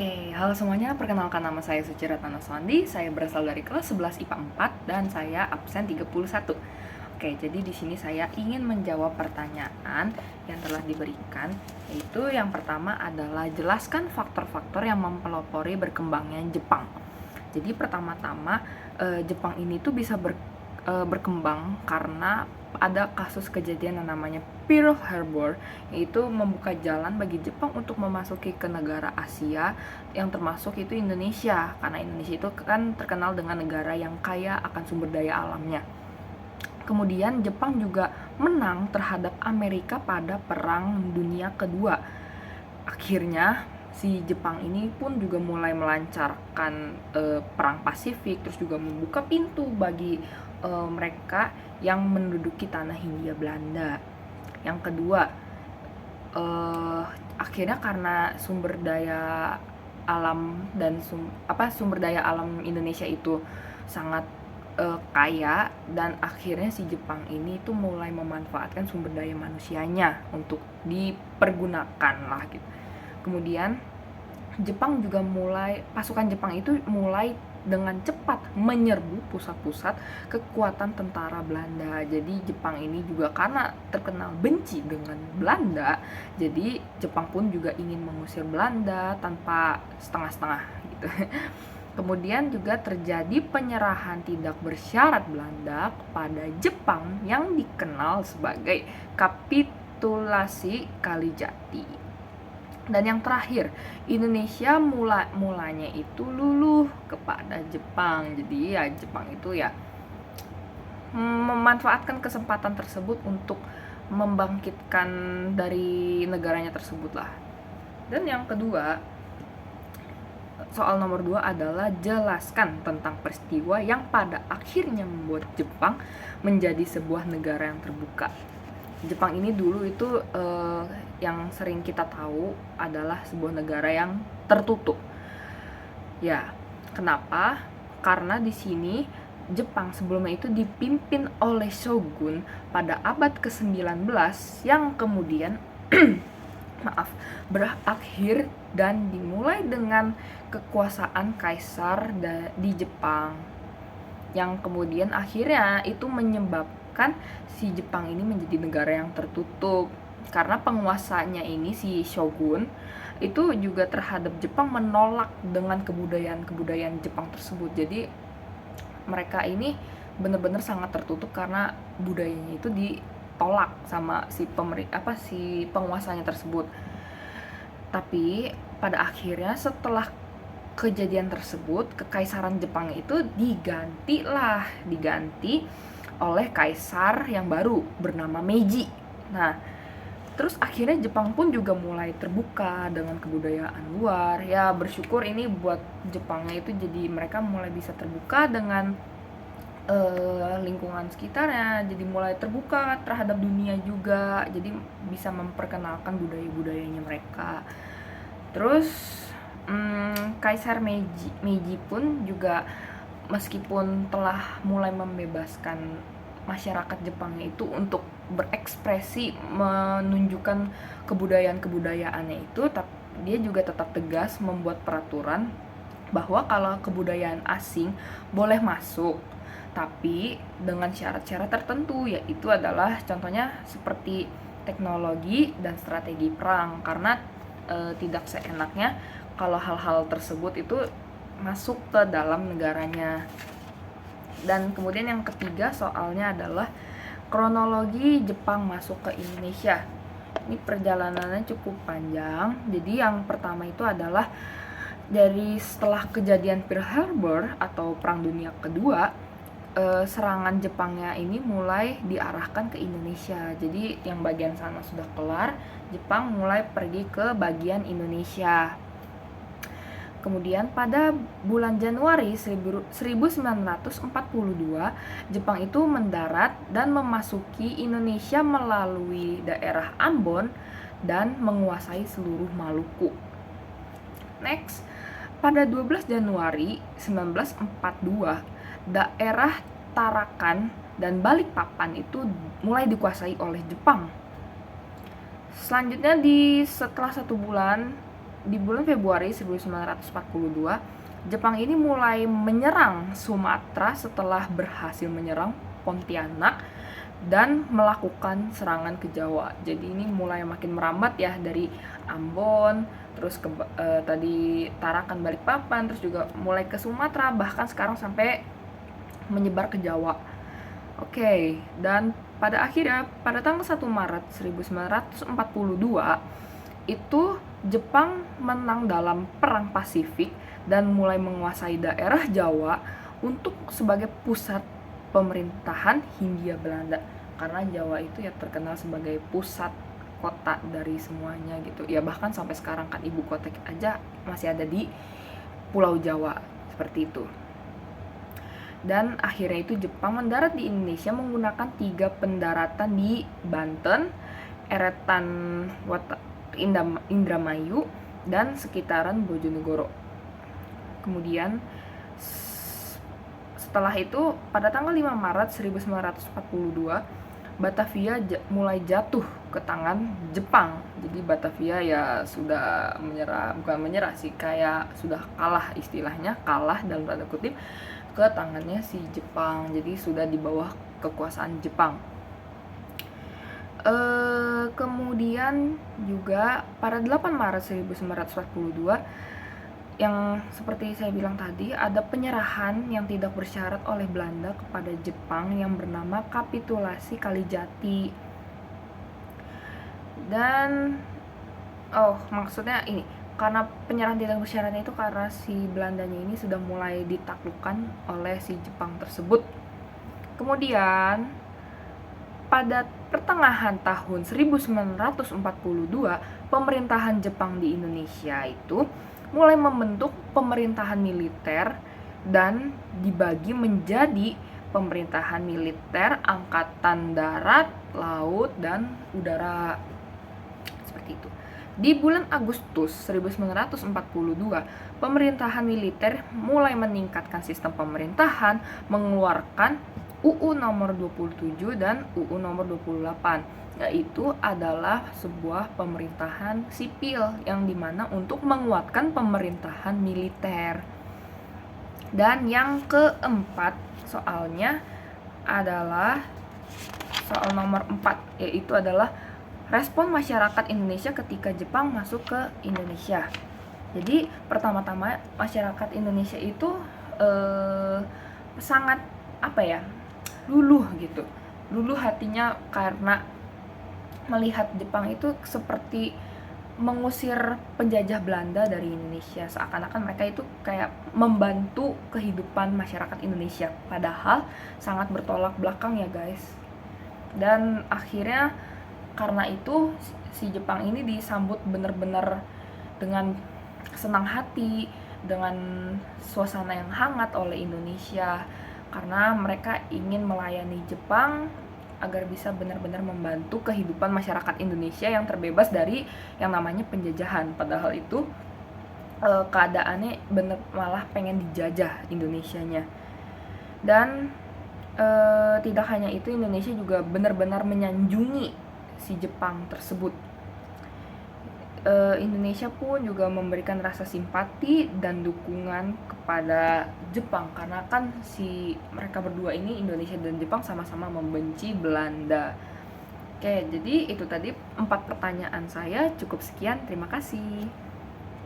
Oke, halo semuanya, perkenalkan nama saya Suci Ratnana Swandi. Saya berasal dari kelas 11 IPA 4 dan saya absen 31. Oke, jadi di sini saya ingin menjawab pertanyaan yang telah diberikan, yaitu yang pertama adalah jelaskan faktor-faktor yang mempelopori berkembangnya Jepang. Jadi pertama-tama Jepang ini tuh bisa berkembang karena ada kasus kejadian yang namanya Pearl Harbor, yaitu membuka jalan bagi Jepang untuk memasuki ke negara Asia yang termasuk itu Indonesia, karena Indonesia itu kan terkenal dengan negara yang kaya akan sumber daya alamnya. Kemudian Jepang juga menang terhadap Amerika pada Perang Dunia Kedua. Akhirnya si Jepang ini pun juga mulai melancarkan perang Pasifik, terus juga membuka pintu bagi mereka yang menduduki tanah Hindia Belanda. Yang kedua, akhirnya karena sumber daya alam dan sumber daya alam Indonesia itu sangat kaya, dan akhirnya si Jepang ini tuh mulai memanfaatkan sumber daya manusianya untuk dipergunakan lah gitu. Kemudian pasukan Jepang itu mulai dengan cepat menyerbu pusat-pusat kekuatan tentara Belanda. Jadi Jepang ini juga karena terkenal benci dengan Belanda, jadi Jepang pun juga ingin mengusir Belanda tanpa setengah-setengah gitu. Kemudian juga terjadi penyerahan tidak bersyarat Belanda kepada Jepang yang dikenal sebagai kapitulasi Kalijati. Dan yang terakhir, Indonesia mulanya itu luluh kepada Jepang. Jadi ya Jepang itu ya memanfaatkan kesempatan tersebut untuk membangkitkan dari negaranya tersebut lah. Dan yang kedua, soal nomor 2 adalah jelaskan tentang peristiwa yang pada akhirnya membuat Jepang menjadi sebuah negara yang terbuka. Jepang ini dulu itu yang sering kita tahu adalah sebuah negara yang tertutup. Ya, kenapa? Karena di sini Jepang sebelumnya itu dipimpin oleh shogun pada abad ke-19 yang kemudian berakhir dan dimulai dengan kekuasaan kaisar di Jepang, yang kemudian akhirnya itu menyebabkan si Jepang ini menjadi negara yang tertutup, karena penguasanya ini si shogun itu juga terhadap Jepang menolak dengan kebudayaan Jepang tersebut. Jadi mereka ini benar-benar sangat tertutup karena budayanya itu ditolak sama si penguasanya tersebut. Tapi pada akhirnya setelah kejadian tersebut, kekaisaran Jepang itu diganti oleh kaisar yang baru bernama Meiji. Nah, terus akhirnya Jepang pun juga mulai terbuka dengan kebudayaan luar. Ya bersyukur ini buat Jepangnya itu, jadi mereka mulai bisa terbuka dengan lingkungan sekitarnya, jadi mulai terbuka terhadap dunia juga, jadi bisa memperkenalkan budaya-budayanya mereka. Terus Kaisar Meiji pun juga meskipun telah mulai membebaskan masyarakat Jepangnya itu untuk berekspresi menunjukkan kebudayaan-kebudayaannya itu, tapi dia juga tetap tegas membuat peraturan bahwa kalau kebudayaan asing boleh masuk, tapi dengan syarat-syarat tertentu, yaitu adalah contohnya seperti teknologi dan strategi perang, karena tidak seenaknya kalau hal-hal tersebut itu masuk ke dalam negaranya. Dan kemudian yang ketiga soalnya adalah kronologi Jepang masuk ke Indonesia. Ini perjalanannya cukup panjang. Jadi yang pertama itu adalah dari setelah kejadian Pearl Harbor atau Perang Dunia Kedua, serangan Jepangnya ini mulai diarahkan ke Indonesia. Jadi yang bagian sana sudah kelar, Jepang mulai pergi ke bagian Indonesia. Kemudian pada bulan Januari 1942, Jepang itu mendarat dan memasuki Indonesia melalui daerah Ambon dan menguasai seluruh Maluku. Next, pada 12 Januari 1942, daerah Tarakan dan Balikpapan itu mulai dikuasai oleh Jepang. Selanjutnya setelah 1 bulan di bulan Februari 1942, Jepang ini mulai menyerang Sumatera setelah berhasil menyerang Pontianak dan melakukan serangan ke Jawa. Jadi ini mulai makin merambat ya, dari Ambon, terus ke tadi Tarakan, Balikpapan, terus juga mulai ke Sumatera, bahkan sekarang sampai menyebar ke Jawa. Oke, dan pada akhirnya pada tanggal 1 Maret 1942 itu Jepang menang dalam Perang Pasifik dan mulai menguasai daerah Jawa untuk sebagai pusat pemerintahan Hindia Belanda, karena Jawa itu ya terkenal sebagai pusat kota dari semuanya gitu ya, bahkan sampai sekarang kan ibu kota aja masih ada di Pulau Jawa seperti itu. Dan akhirnya itu Jepang mendarat di Indonesia menggunakan 3 pendaratan di Banten, Eretan Indramayu, dan sekitaran Bojonegoro. Kemudian setelah itu pada tanggal 5 Maret 1942 Batavia mulai jatuh ke tangan Jepang. Jadi Batavia ya sudah menyerah, bukan menyerah sih, kayak sudah kalah, istilahnya kalah dalam tanda kutip, ke tangannya si Jepang. Jadi sudah di bawah kekuasaan Jepang. Kemudian juga pada 8 Maret 1942 yang seperti saya bilang tadi, ada penyerahan yang tidak bersyarat oleh Belanda kepada Jepang yang bernama Kapitulasi Kalijati. Dan maksudnya ini, karena penyerahan tidak bersyaratnya itu karena si Belandanya ini sudah mulai ditaklukkan oleh si Jepang tersebut. Kemudian pada pertengahan tahun 1942, pemerintahan Jepang di Indonesia itu mulai membentuk pemerintahan militer dan dibagi menjadi pemerintahan militer, angkatan darat, laut, dan udara. Seperti itu. Di bulan Agustus 1942, pemerintahan militer mulai meningkatkan sistem pemerintahan, mengeluarkan UU nomor 27 dan UU nomor 28, yaitu adalah sebuah pemerintahan sipil yang dimana untuk menguatkan pemerintahan militer. Dan yang keempat soalnya adalah soal nomor 4, yaitu adalah respon masyarakat Indonesia ketika Jepang masuk ke Indonesia. Jadi pertama-tama masyarakat Indonesia itu sangat luluh gitu, luluh hatinya karena melihat Jepang itu seperti mengusir penjajah Belanda dari Indonesia, seakan-akan mereka itu kayak membantu kehidupan masyarakat Indonesia, padahal sangat bertolak belakang ya guys. Dan akhirnya karena itu si Jepang ini disambut benar-benar dengan senang hati, dengan suasana yang hangat oleh Indonesia, karena mereka ingin melayani Jepang agar bisa benar-benar membantu kehidupan masyarakat Indonesia yang terbebas dari yang namanya penjajahan. Padahal itu keadaannya bener malah pengen dijajah Indonesianya. Dan tidak hanya itu, Indonesia juga benar-benar menyanjungi si Jepang tersebut. Indonesia pun juga memberikan rasa simpati dan dukungan kepada Jepang, karena kan si mereka berdua ini, Indonesia dan Jepang, sama-sama membenci Belanda. Oke, jadi itu tadi 4 pertanyaan saya. Cukup sekian, terima kasih.